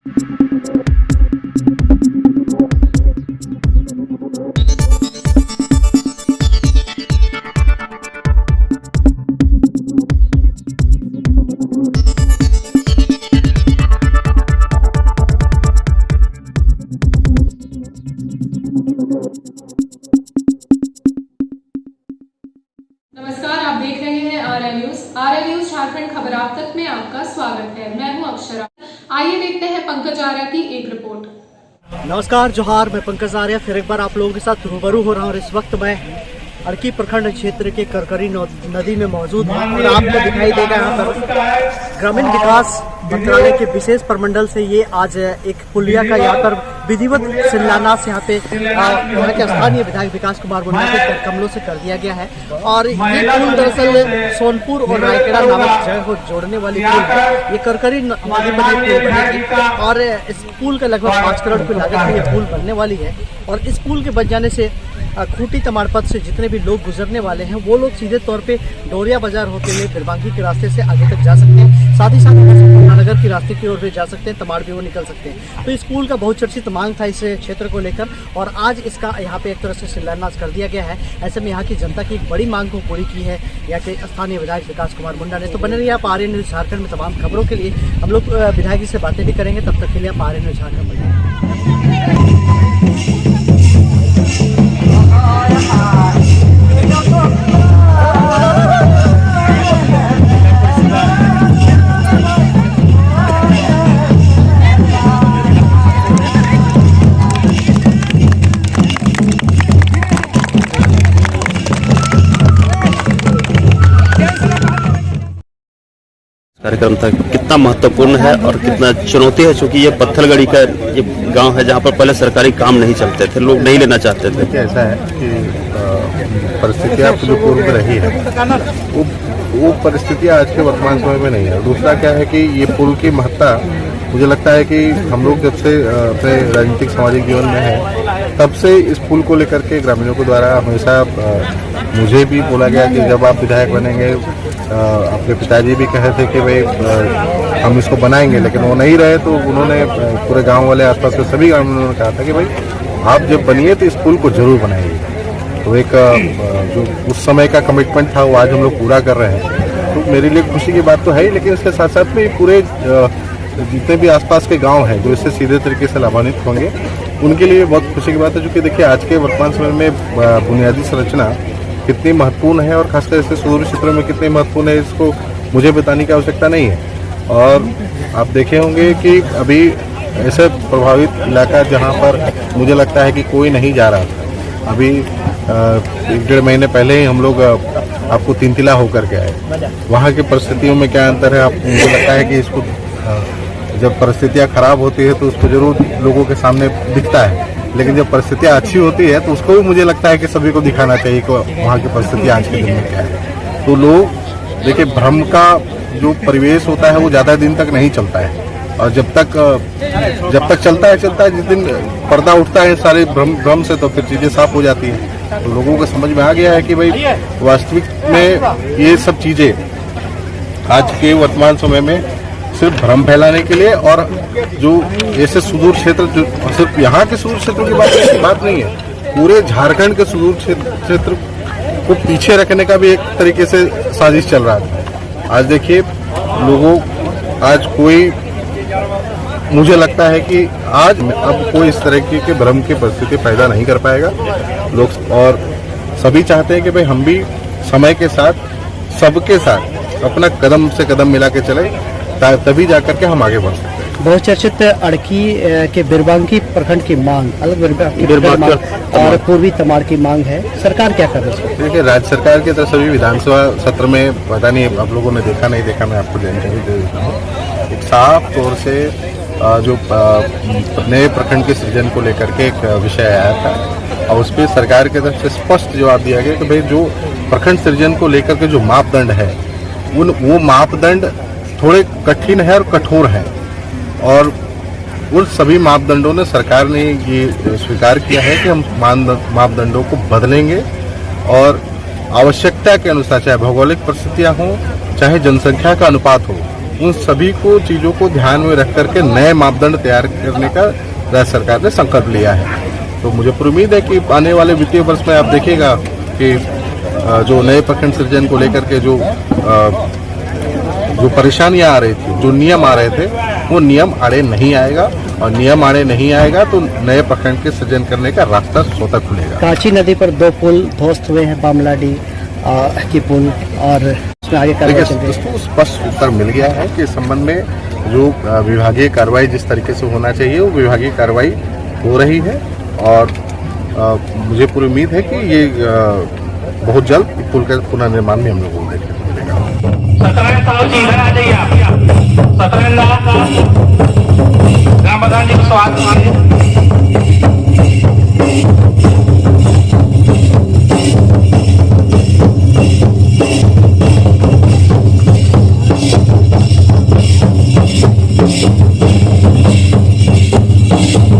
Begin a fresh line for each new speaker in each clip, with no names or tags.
नमस्कार, आप देख रहे हैं RN न्यूज झारखंड खबर आप तक में आपका स्वागत है। मैं हूं अक्षरा। आइए देखते हैं पंकज आर्या की एक रिपोर्ट।
नमस्कार, जोहार। मैं पंकज आर्या फिर एक बार आप लोगों के साथ रूबरू हो रहा हूँ। इस वक्त मैं अड़की प्रखंड क्षेत्र के करकरी नदी में मौजूद हूँ और आपको दिखाई देगा यहाँ पर ग्रामीण विकास मंत्रालय के विशेष प्रमंडल से ये आज एक पुलिया का यहाँ पर विधिवत शिलान्यास यहाँ पे यहाँ के स्थानीय विधायक विकास कुमार मुंडा के कमलों से कर दिया गया है। और ये पुल दरअसल सोनपुर और रायखेड़ा नामक जगह को जोड़ने वाली पुल है। ये करकरी नदी पर ये पुल बनेगी और इस पुल का लगभग 5 करोड़ की लागत में ये पुल बनने वाली है। और इस पुल के बन जाने से खूंटी तमाड़पत से जितने भी लोग गुजरने वाले हैं वो लोग सीधे तौर पे डोरिया बाजार होते हुए बिरबांकी के रास्ते से आगे तक जा सकते हैं। साथ ही साथ नगर के रास्ते की ओर भी जा सकते हैं, तमाड़ भी वो निकल सकते हैं। तो इस पुल का बहुचर्चित मांग था इस क्षेत्र को लेकर और आज इसका यहाँ पे एक तरह से शिलान्यास कर दिया गया है। ऐसे में यहाँ की जनता की एक बड़ी मांग को पूरी की है यहाँ के स्थानीय विधायक विकास कुमार मुंडा ने। तो बने रहिए आप RN न्यूज झारखंड में तमाम खबरों के लिए। हम लोग विधायक जी से बातें भी करेंगे, तब तक के लिए आप RN न्यूज झारखंड में।
कार्यक्रम था कितना महत्वपूर्ण है और कितना चुनौती है, क्योंकि ये पत्थलगड़ी का ये गांव है जहां पर पहले सरकारी काम नहीं चलते थे, लोग नहीं लेना चाहते थे।
ऐसा है कि परिस्थितियां जो पूर्व में रही है वो परिस्थितियां आज के वर्तमान समय में नहीं है। दूसरा क्या है कि ये पुल की महत्ता मुझे लगता है कि हम लोग जब से अपने राजनीतिक सामाजिक जीवन में है तब से इस पुल को लेकर के ग्रामीणों के द्वारा हमेशा मुझे भी बोला गया कि जब आप विधायक बनेंगे, अपने पिताजी भी कहे थे कि भाई हम इसको बनाएंगे, लेकिन वो नहीं रहे। तो उन्होंने पूरे गांव वाले आसपास के सभी ग्रामीणों ने कहा था कि भाई आप जब बनिए तो इस पुल को जरूर बनाइए। तो एक जो उस समय का कमिटमेंट था वो आज हम लोग पूरा कर रहे हैं। तो मेरे लिए खुशी की बात तो है ही, लेकिन इसके साथ साथ में पूरे जितने भी आसपास के गांव हैं जो इससे सीधे तरीके से लाभान्वित होंगे उनके लिए बहुत खुशी की बात है। क्योंकि देखिए आज के वर्तमान समय में बुनियादी संरचना कितनी महत्वपूर्ण है और खासकर इसके सुदूर क्षेत्रों में कितनी महत्वपूर्ण है, इसको मुझे बताने की आवश्यकता नहीं है। और आप देखे होंगे कि अभी ऐसे प्रभावित इलाका जहां पर मुझे लगता है कि कोई नहीं जा रहा था, अभी 1-1.5 महीने पहले ही हम लोग आपको तीनतिला होकर के आए। वहाँ की परिस्थितियों में क्या अंतर है, मुझे लगता है कि इसको जब परिस्थितियाँ खराब होती है तो उसको जरूर लोगों के सामने दिखता है, लेकिन जब परिस्थितियाँ अच्छी होती है तो उसको भी मुझे लगता है कि सभी को दिखाना चाहिए कि वहाँ की परिस्थिति आज के दिन में क्या है। तो लोग देखिए, भ्रम का जो परिवेश होता है वो ज़्यादा दिन तक नहीं चलता है और जब तक चलता है जिस दिन पर्दा उठता है सारे भ्रम से तो फिर चीज़ें साफ हो जाती हैं। तो लोगों को समझ में आ गया है कि भाई वास्तविक में ये सब चीज़ें आज के वर्तमान समय में सिर्फ भ्रम फैलाने के लिए और जो ऐसे सुदूर क्षेत्र, जो सिर्फ यहाँ के सुदूर क्षेत्रों की बात नहीं है, पूरे झारखंड के सुदूर क्षेत्र को पीछे रखने का भी एक तरीके से साजिश चल रहा था। आज देखिए लोगों, आज कोई, मुझे लगता है कि आज अब कोई इस तरह के भ्रम की परिस्थिति पैदा नहीं कर पाएगा लोग। और सभी चाहते हैं कि भाई हम भी समय के साथ सबके साथ अपना कदम से कदम मिला के चले, तभी जाकर के हम आगे बढ़ सकते हैं।
बहुचर्चित अड़की के बिरबांकी प्रखंड की मांग, अलग बिरबांकी और पूर्वी तमाड़ की मांग है, सरकार क्या कर रही है?
देखिए, राज्य सरकार की तरफ से भी विधानसभा सत्र में, पता नहीं आप लोगों ने देखा नहीं देखा, मैं आपको जानकारी दे देता हूँ। एक साफ तौर से जो नए प्रखंड के सृजन को लेकर के एक विषय आया था और उस पर सरकार की तरफ से स्पष्ट जवाब दिया गया कि भाई जो प्रखंड सृजन को लेकर के जो मापदंड है वो मापदंड थोड़े कठिन है और कठोर है और उन सभी मापदंडों ने सरकार ने ये स्वीकार किया है कि हम मापदंडों को बदलेंगे और आवश्यकता के अनुसार, चाहे भौगोलिक परिस्थितियां हों, चाहे जनसंख्या का अनुपात हो, उन सभी को चीज़ों को ध्यान में रख करके नए मापदंड तैयार करने का राज्य सरकार ने संकल्प लिया है। तो मुझे पूरी उम्मीद है कि आने वाले वित्तीय वर्ष में आप देखिएगा कि जो नए प्रखंड सृजन को लेकर के जो परेशानियां आ रही थी, जो नियम आ रहे थे, वो नियम आड़े नहीं आएगा, और नियम आड़े नहीं आएगा तो नए प्रखंड के सृजन करने का रास्ता स्वतः खुलेगा।
कांची नदी पर 2 पुल ध्वस्त हुए हैं, बामलाडी की पुल, और उसमें आगे कार्रवाई चल रही है।
इसको स्पष्ट उत्तर मिल गया है कि इस संबंध में जो विभागीय कार्रवाई जिस तरीके से होना चाहिए वो विभागीय कार्रवाई हो रही है, और मुझे पूरी उम्मीद है कि ये बहुत जल्द पुल का पुनर्निर्माण भी हम लोगों को देखने को मिलेगा।
17 साल जी इधर आ जाइए आप। 17 राम प्रधान जी को स्वागत कीजिए।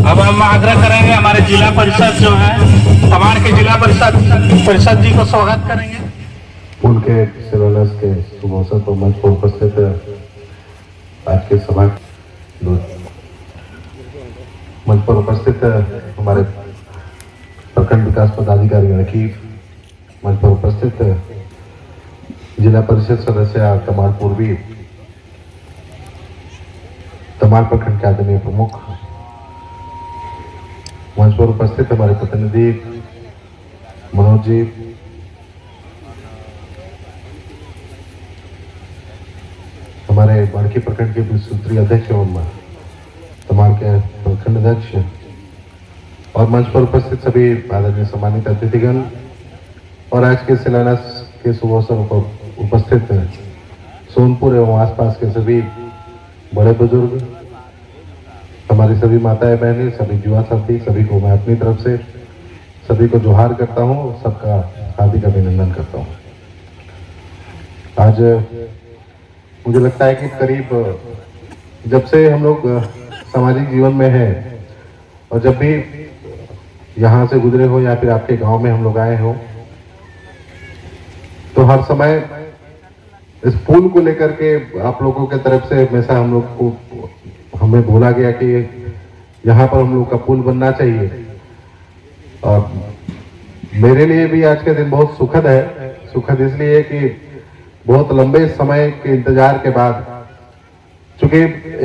अब हम आग्रह करेंगे हमारे जिला परिषद जो है, तमाड़ के जिला परिषद जी को स्वागत करेंगे।
पुल के शिलान्यास के शुभ अवसर पर मंच पर उपस्थित आज के सभा मंच पर उपस्थित हमारे प्रखंड विकास पदाधिकारी रकीब, मंच पर उपस्थित जिला परिषद सदस्य तमाड़ पूर्वी, तमाड़ प्रखंड के आदरणीय प्रमुख, मंच पर उपस्थित हमारे प्रतिनिधि मनोज जी, हमारे बाड़की प्रखंड के सूत्रीय अध्यक्ष एवं तमाड़ के प्रखंड अध्यक्ष, और मंच पर उपस्थित सभी आदरणीय सम्मानित अतिथिगण, और आज के शिलान्यास के शुभ अवसर पर उपस्थित सोनपुर एवं आसपास के सभी बड़े बुजुर्ग, हमारी सभी माताएं बहनें, सभी युवा साथी, सभी को मैं अपनी तरफ से सभी को जोहार करता हूं, सबका हार्दिक अभिनंदन करता हूं। आज मुझे लगता है कि करीब जब से हम लोग सामाजिक जीवन में हैं, और जब भी यहाँ से गुजरे हो या फिर आपके गांव में हम लोग आए हो, तो हर समय इस पुल को लेकर के आप लोगों के तरफ से हमेशा हम लोग को हमें बोला गया कि यहाँ पर हम लोग का पुल बनना चाहिए। और मेरे लिए भी आज का दिन बहुत सुखद है। सुखद इसलिए कि बहुत लंबे समय के इंतजार के बाद, चूंकि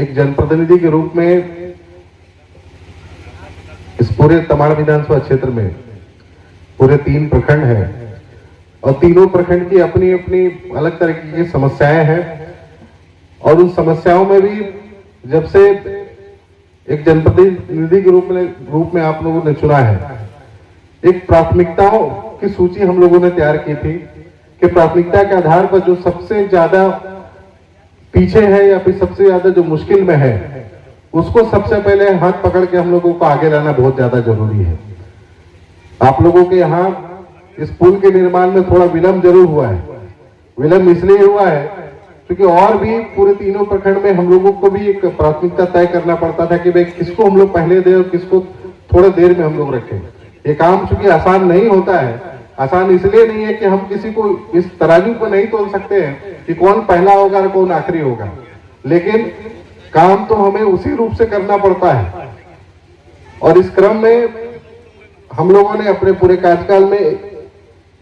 एक जनप्रतिनिधि के रूप में इस पूरे तमाड़ विधानसभा क्षेत्र में पूरे 3 प्रखंड हैं, और तीनों प्रखंड की अपनी अपनी अलग तरह की समस्याएं हैं, और उन समस्याओं में भी जब से एक जनप्रतिनिधि के रूप में आप लोगों ने चुना है, एक प्राथमिकताओं की सूची हम लोगों ने तैयार की थी कि प्राथमिकता के आधार पर जो सबसे ज्यादा पीछे है या फिर सबसे ज्यादा जो मुश्किल में है, उसको सबसे पहले हाथ पकड़ के हम लोगों को आगे लाना बहुत ज्यादा जरूरी है। आप लोगों के यहाँ इस पुल के निर्माण में थोड़ा विलंब जरूर हुआ है। विलंब इसलिए हुआ है क्योंकि और भी पूरे तीनों प्रखंड में हम लोगों को भी एक प्राथमिकता तय करना पड़ता था कि भाई किसको हम लोग पहले दें और किसको थोड़ा देर में हम लोग रखें। ये काम चूंकि आसान नहीं होता है, आसान इसलिए नहीं है कि हम किसी को इस तराजू को नहीं तोल सकते हैं कि कौन पहला होगा और कौन आखिरी होगा, लेकिन काम तो हमें उसी रूप से करना पड़ता है। और इस क्रम में हम लोगों ने अपने पूरे कार्यकाल में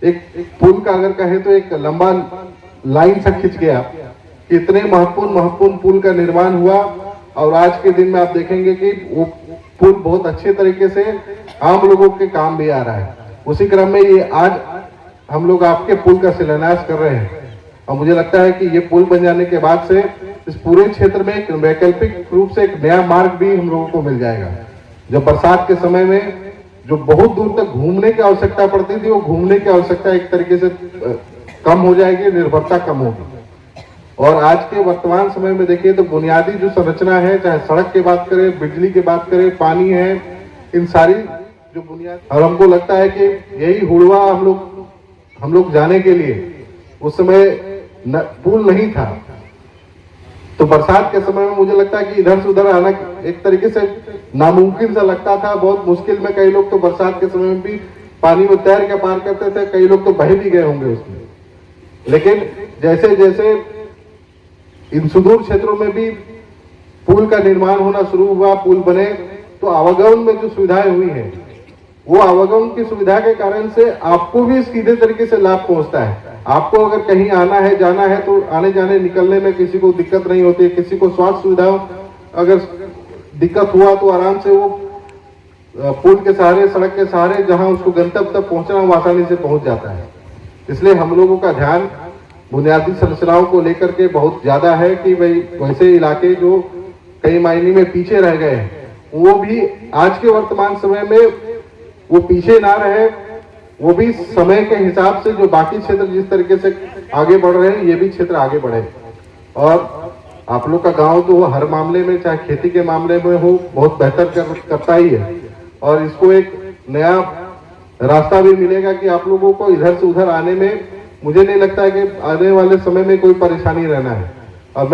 एक पुल का अगर कहें तो एक लंबा लाइन सा खिंच गया कि इतने महत्वपूर्ण पुल का निर्माण हुआ, और आज के दिन में आप देखेंगे कि वो पुल बहुत अच्छे तरीके से आम लोगों के काम भी आ रहा है। उसी क्रम में ये आज हम लोग आपके पुल का शिलान्यास कर रहे हैं, और मुझे लगता है कि ये पुल बन जाने के बाद से इस पूरे क्षेत्र में एक वैकल्पिक रूप से एक नया मार्ग भी हम लोगों को मिल जाएगा। जब बरसात के समय में जो बहुत दूर तक घूमने की आवश्यकता पड़ती थी, वो घूमने की आवश्यकता एक तरीके से कम हो जाएगी, निर्भरता कम होगी। और आज के वर्तमान समय में देखिए तो बुनियादी जो संरचना है, चाहे सड़क की बात करें, बिजली की बात करें, पानी है, इन सारी जो बुनियादी, और हमको लगता है कि यही हुड़वा हम लोग जाने के लिए उस समय पुल नहीं था, तो बरसात के समय में मुझे लगता है कि इधर से उधर आना एक तरीके से नामुमकिन सा लगता था, बहुत मुश्किल में। कई लोग तो बरसात के समय में भी पानी में तैर के पार करते थे, कई लोग तो बह भी गए होंगे उसमें। लेकिन जैसे जैसे इन सुदूर क्षेत्रों में भी पुल का निर्माण होना शुरू हुआ, पुल बने, तो आवागमन में जो सुविधाएं हुई हैं, वो आवागमन की सुविधा के कारण से आपको भी सीधे तरीके से लाभ पहुंचता है। आपको अगर कहीं आना है, जाना है, तो आने जाने निकलने में किसी को दिक्कत नहीं होती है। किसी को स्वास्थ्य सुविधाओं अगर दिक्कत हुआ तो आराम से वो पुल के सहारे, सड़क के सहारे जहां उसको गंतव्य तक पहुंचना, वो आसानी से पहुंच जाता है। इसलिए हम लोगों का ध्यान बुनियादी संरचनाओं को लेकर के बहुत ज्यादा है कि भाई वैसे इलाके जो कई मायने में पीछे रह गए हैं, वो भी आज के वर्तमान समय में वो पीछे ना रहे, वो भी समय के हिसाब से जो बाकी क्षेत्र जिस तरीके से आगे बढ़ रहे हैं, ये भी क्षेत्र आगे बढ़े। और आप लोग का गांव तो हर मामले में, चाहे खेती के मामले में हो, बहुत बेहतर करता ही है। और इसको एक नया रास्ता भी मिलेगा कि आप लोगों को इधर से उधर आने में, मुझे नहीं लगता है कि आने वाले समय में कोई परेशानी रहना है। और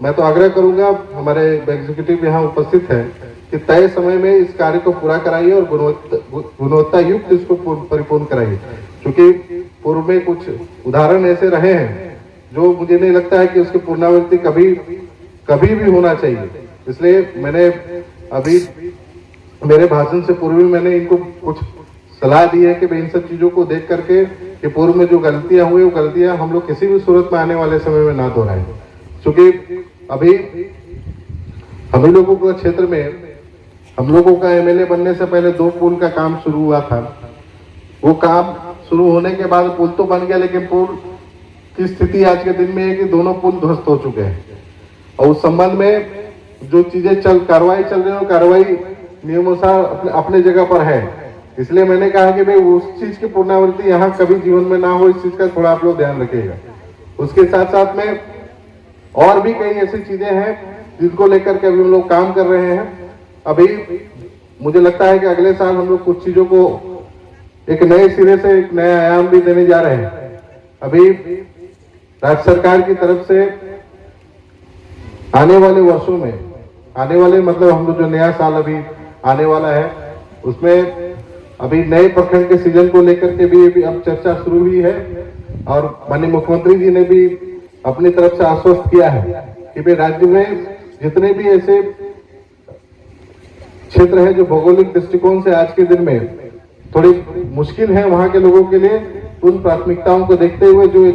मैं तो आग्रह करूंगा, हमारे एग्जीक्यूटिव यहाँ उपस्थित है, कि तय समय में इस कार्य को पूरा कराइए और गुणवत्ता युक्त इसको परिपूर्ण कराइए। क्योंकि पूर्व में कुछ उदाहरण ऐसे रहे हैं जो मुझे नहीं लगता है कि उसकी पुनरावृत्ति कभी भी होना चाहिए। इसलिए मैंने अभी मेरे भाषण से पूर्व मैंने इनको कुछ सलाह दी है कि भाई इन सब चीजों को देख करके कि पूर्व में जो गलतियां हुई, वो गलतियां हम लोग किसी भी सूरत में आने वाले समय में ना दोहराएं। क्योंकि अभी हम लोगों के क्षेत्र में, हम लोगों का एमएलए बनने से पहले 2 पुल का काम शुरू हुआ था। वो काम शुरू होने के बाद पुल तो बन गया, लेकिन पुल की स्थिति आज के दिन में है कि दोनों पुल ध्वस्त हो चुके हैं। और उस संबंध में जो चीजें कार्रवाई चल रही है, कार्रवाई नियमानुसार अपने जगह पर है। इसलिए मैंने कहा कि भाई उस चीज की पुनरावृत्ति यहाँ कभी जीवन में ना हो, इस चीज का थोड़ा आप लोग ध्यान रखिएगा। उसके साथ साथ में और भी कई ऐसी चीजें हैं जिनको लेकर के अभी हम लोग काम कर रहे हैं। अभी मुझे लगता है कि अगले साल हम लोग कुछ चीजों को एक नए सिरे से एक नया आयाम भी देने जा रहे हैं। अभी राज्य सरकार की तरफ से आने वाले वर्षों में, आने वाले मतलब हम लोग जो नया साल अभी आने वाला है, उसमें अभी नए प्रखंड के सीजन को लेकर के भी अब चर्चा शुरू हुई है। और माननीय मुख्यमंत्री जी ने भी अपनी तरफ से आश्वस्त किया है कि भाई राज्य में जितने भी ऐसे क्षेत्र है जो भौगोलिक दृष्टिकोण से आज के दिन में थोड़ी मुश्किल है वहां के लोगों के लिए, उन प्राथमिकताओं को देखते हुए जो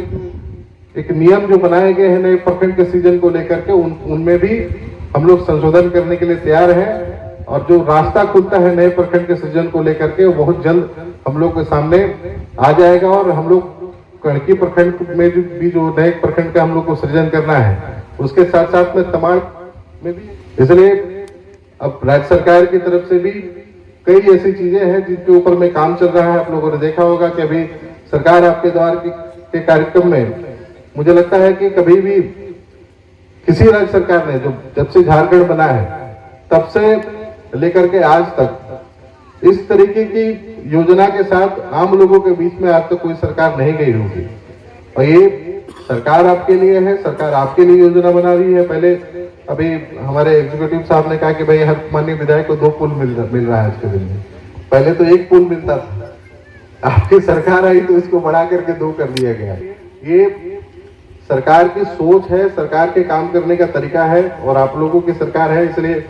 एक नियम जो बनाए गए हैं नए प्रखंड के सीजन को लेकर के, उनमें भी हम लोग संशोधन करने के लिए तैयार हैं। और जो रास्ता खुलता है नए प्रखंड के सृजन को लेकर के, वो बहुत जल्द हम लोग के सामने आ जाएगा। और हम लोग कड़की प्रखंड में भी जो नए प्रखंड का हम लोग को सृजन करना है, उसके साथ साथ में तमाड़ में भी, इसलिए अब राज्य सरकार की तरफ से भी कई ऐसी चीजें हैं जिनके ऊपर में काम चल रहा है। आप लोगों ने देखा होगा कि अभी सरकार आपके द्वार के कार्यक्रम में, मुझे लगता है कि कभी भी किसी राज्य सरकार ने, जो जब से झारखंड बना है तब से लेकर के आज तक, इस तरीके की योजना के साथ आम लोगों के बीच में आज तक कोई सरकार नहीं गई होगी। और ये सरकार आपके लिए है, सरकार आपके लिए योजना बना रही है। पहले अभी हमारे एग्जीक्यूटिव साहब ने कहा कि भाई हर माननीय विधायक को 2 पुल मिल रहा है आज के दिन में। पहले तो 1 पुल मिलता था, आपकी सरकार आई तो इसको बढ़ा करके 2 कर दिया गया। ये सरकार की सोच है, सरकार के काम करने का तरीका है, और आप लोगों की सरकार है, इसलिए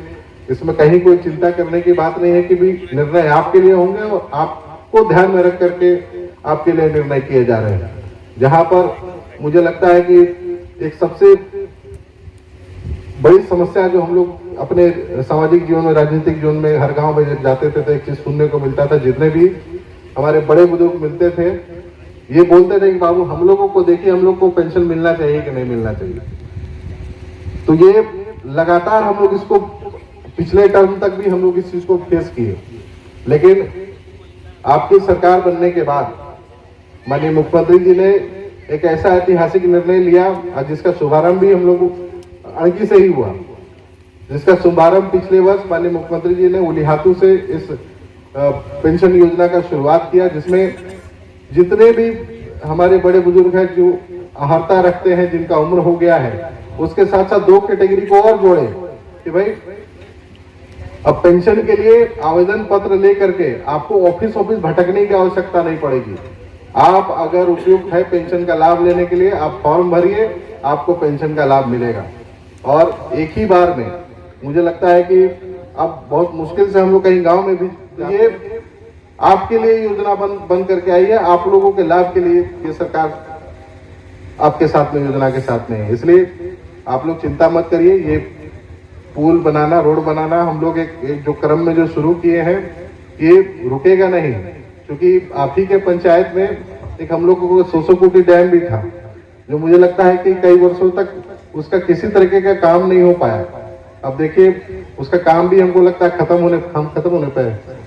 इसमें कहीं कोई चिंता करने की बात नहीं है कि भी निर्णय आपके लिए होंगे और आपको ध्यान में रख करके आपके लिए निर्णय किए जा रहे हैं। जहां पर मुझे लगता है कि एक सबसे बड़ी समस्या जो हम लोग अपने सामाजिक जीवन में, राजनीतिक जीवन में, हर गांव में जब जाते थे तो एक चीज सुनने को मिलता था, जितने भी हमारे बड़े बुजुर्ग मिलते थे ये बोलते थे कि बाबू हम लोगों को देखिए, हम लोग को पेंशन मिलना चाहिए कि नहीं मिलना चाहिए। तो ये लगातार हम लोग इसको पिछले टर्म तक भी हम लोग इस चीज को फेस किए, लेकिन आपकी सरकार बनने के बाद माननीय मुख्यमंत्री जी ने एक ऐसा ऐतिहासिक निर्णय लिया, जिसका शुभारंभ भी हम लोग अणकी से ही हुआ, जिसका शुभारंभ पिछले वर्ष माननीय मुख्यमंत्री जी ने उलिहातू से इस पेंशन योजना का शुरुआत किया, जिसमें जितने भी हमारे बड़े बुजुर्ग हैं जो अहर्ता रखते हैं, जिनका उम्र हो गया है, उसके साथ साथ 2 कैटेगरी को और जोड़े कि भाई अब पेंशन के लिए आवेदन पत्र लेकर के आपको ऑफिस भटकने की आवश्यकता नहीं पड़ेगी। आप अगर उपयुक्त है पेंशन का लाभ लेने के लिए, आप फॉर्म भरिए, आपको पेंशन का लाभ मिलेगा। और एक ही बार में, मुझे लगता है कि अब बहुत मुश्किल से हम लोग कहीं गांव में भी, ये आपके लिए योजना बन करके आई है, आप लोगों के लाभ के लिए ये सरकार आपके साथ में, योजना के साथ में है। इसलिए आप लोग चिंता मत करिए, ये पुल बनाना, रोड बनाना हम लोग एक जो क्रम में जो शुरू किए हैं, ये रुकेगा नहीं। क्योंकि आप ही के पंचायत में एक हम लोगों को 100 कोटी डैम भी था, जो मुझे लगता है कि कई वर्षों तक उसका किसी तरीके का काम नहीं हो पाया। अब देखिए उसका काम भी हमको लगता है खत्म होने पर है।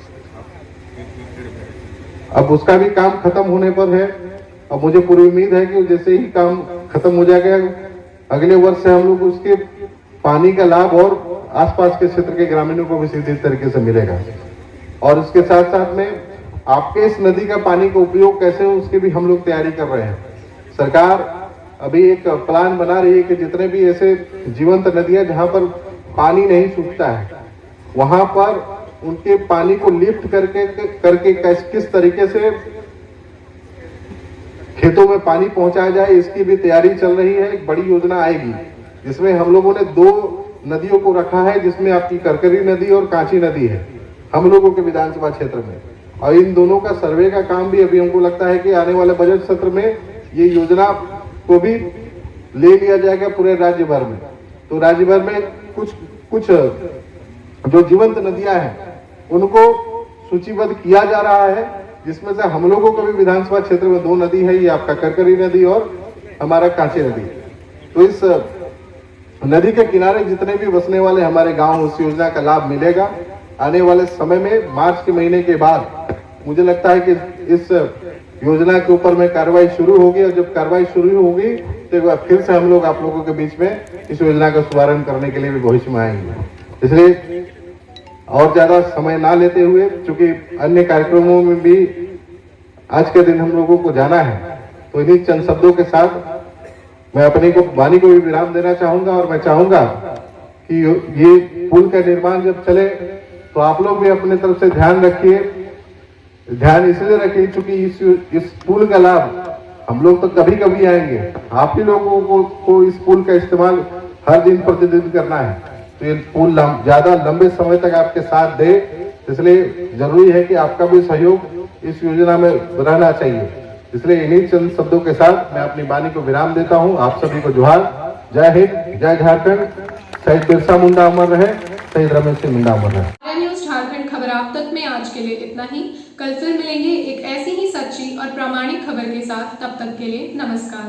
अब उसका भी काम खत्म होने पर है। अब मुझे पूरी उम्मीद है कि जैसे ही काम खत्म हो जाएगा, अगले वर्ष से हम लोग उसके पानी का लाभ और आसपास के क्षेत्र के ग्रामीणों को भी सीधे तरीके से मिलेगा। और इसके साथ साथ में आपके इस नदी का पानी का उपयोग कैसे हो, उसकी भी हम लोग तैयारी कर रहे हैं। सरकार अभी एक प्लान बना रही है कि जितने भी ऐसे जीवंत नदियां जहां पर पानी नहीं सूखता है, वहां पर उनके पानी को लिफ्ट करके किस तरीके से खेतों में पानी पहुंचाया जाए, इसकी भी तैयारी चल रही है। एक बड़ी योजना आएगी जिसमें हम लोगों ने 2 नदियों को रखा है, जिसमें आपकी करकरी नदी और कांची नदी है हम लोगों के विधानसभा क्षेत्र में। और इन दोनों का सर्वे का काम भी अभी हमको लगता है कि आने वाले बजट सत्र में ये योजना को भी ले लिया जाएगा पूरे राज्य भर में। तो राज्य भर में कुछ जो जीवंत नदियां हैं उनको सूचीबद्ध किया जा रहा है, जिसमें से हम लोगों को भी विधानसभा क्षेत्र में 2 नदी है, ये आपका करकरी नदी और हमारा कांची नदी। तो इस नदी के किनारे जितने भी बसने वाले हमारे गांव, उस योजना का लाभ मिलेगा। आने वाले समय में मार्च के महीने के बाद मुझे लगता है कि इस योजना के ऊपर में कार्रवाई शुरू होगी, और जब कार्रवाई शुरू होगी तो एक बार फिर से हम लोग आप लोगों के बीच में इस योजना का शुभारंभ करने के लिए भी भविष्य में आएंगे। इसलिए और ज्यादा समय ना लेते हुए, क्योंकि अन्य कार्यक्रमों में भी आज के दिन हम लोगों को जाना है, तो इन्हीं चंद शब्दों के साथ मैं अपनी वाणी को भी विराम देना चाहूंगा। और मैं चाहूंगा कि ये पुल का निर्माण जब चले तो आप लोग भी अपने तरफ से ध्यान रखिए। ध्यान इसलिए रखिए क्योंकि इस पुल का लाभ हम लोग तो कभी कभी आएंगे, आप ही लोगों को इस पुल का इस्तेमाल हर दिन प्रतिदिन करना है। तो ये पुल ज्यादा लंबे समय तक आपके साथ दे, इसलिए जरूरी है कि आपका भी सहयोग इस योजना में रहना चाहिए। इसलिए इन्हीं चंद शब्दों के साथ मैं अपनी वाणी को विराम देता हूं। आप सभी को जोहार। जय हिंद, जय झारखंड। शहीद बिरसा मुंडा अमर रहे, शहीद रमेश सिंह मुंडा अमर रहे।
आर्या न्यूज झारखंड खबर आप तक में आज के लिए इतना ही। कल फिर मिलेंगे एक ऐसी ही सच्ची और प्रामाणिक खबर के साथ। तब तक के लिए नमस्कार।